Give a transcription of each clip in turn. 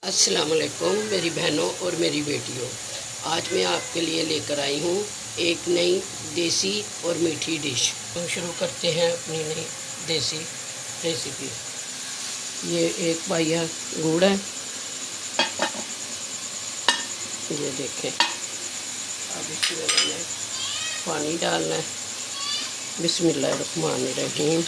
अस्सलाम वालेकुम मेरी बहनों और मेरी बेटियों। आज मैं आपके लिए लेकर आई हूँ एक नई देसी और मीठी डिश। हम शुरू करते हैं अपनी नई देसी रेसिपी। ये एक पाइया गुड़ है, ये देखें। अब इसमें मैंने पानी डालना है। बिस्मिल्लाहिर्रहमानिर्रहीम।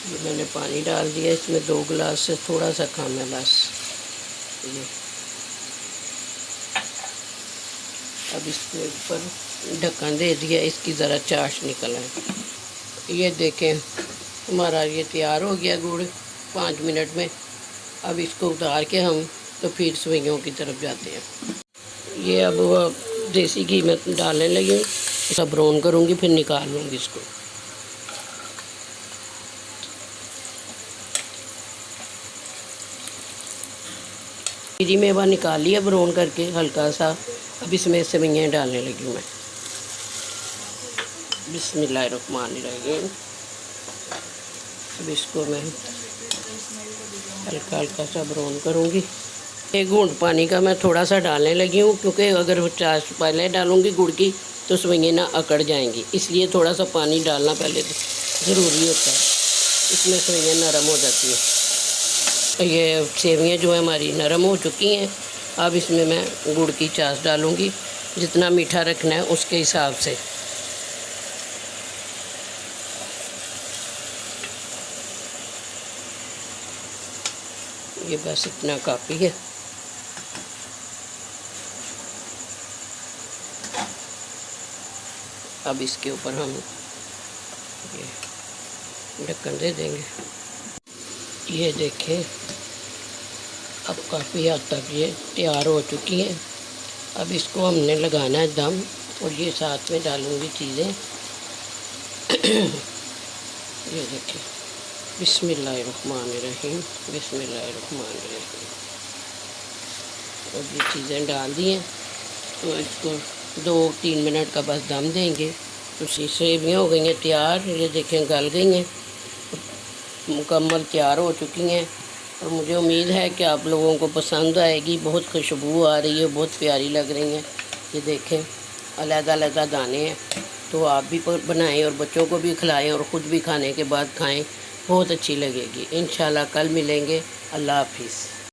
ये मैंने पानी डाल दिया, इसमें 2 गिलास से थोड़ा सा कम है बस। ये अब इसके ऊपर ढक्कन दे दिया, इसकी ज़रा चाश निकल आए। ये देखें हमारा ये तैयार हो गया गुड़ 5 मिनट में। अब इसको उतार के हम तो फिर सवैयों की तरफ जाते हैं। ये अब देसी घी में डालने लगी, सब ब्राउन करूँगी फिर निकाल लूँगी इसको। मेरी मेवा निकाल लिया ब्राउन करके हल्का सा। अब इसमें सेवइयाँ डालने लगी हूँ मैं। बिस्मिल्लाहिर्रहमानिर्रहीम। अब इसको मैं हल्का हल्का सा ब्राउन करूँगी। एक घूंट पानी का मैं थोड़ा सा डालने लगी हूँ, क्योंकि अगर चाश पहले डालूँगी गुड़ की तो सेवइयाँ ना अकड़ जाएंगी, इसलिए थोड़ा सा पानी डालना पहले ज़रूरी होता है। इसमें सेवइयाँ नरम हो जाती हैं। ये सेवइयाँ जो है हमारी नरम हो चुकी हैं। अब इसमें मैं गुड़ की चाश डालूँगी, जितना मीठा रखना है उसके हिसाब से। ये बस इतना काफ़ी है। अब इसके ऊपर हम ये ढक्कन दे देंगे। ये देखें अब काफ़ी हद तक ये तैयार हो चुकी है। अब इसको हमने लगाना है दम, और ये साथ में डालूँगी चीज़ें। ये देखें बिस्मिल्लाहिर्रहमानिर्रहीम बिस्मिल्लाहिर्रहमानिर्रहीम। और ये चीज़ें डाल दी हैं, तो इसको 2-3 मिनट का बस दम देंगे। तो सेवइयाँ हो गई हैं तैयार। ये देखें गल गई हैं, मुकम्मल तैयार हो चुकी हैं। और मुझे उम्मीद है कि आप लोगों को पसंद आएगी। बहुत खुशबू आ रही है, बहुत प्यारी लग रही हैं। ये देखें अलग-अलग दाने हैं, तो आप भी बनाएं और बच्चों को भी खिलाएं और ख़ुद भी खाने के बाद खाएं, बहुत अच्छी लगेगी। इंशाल्लाह कल मिलेंगे। अल्लाह हाफिज़।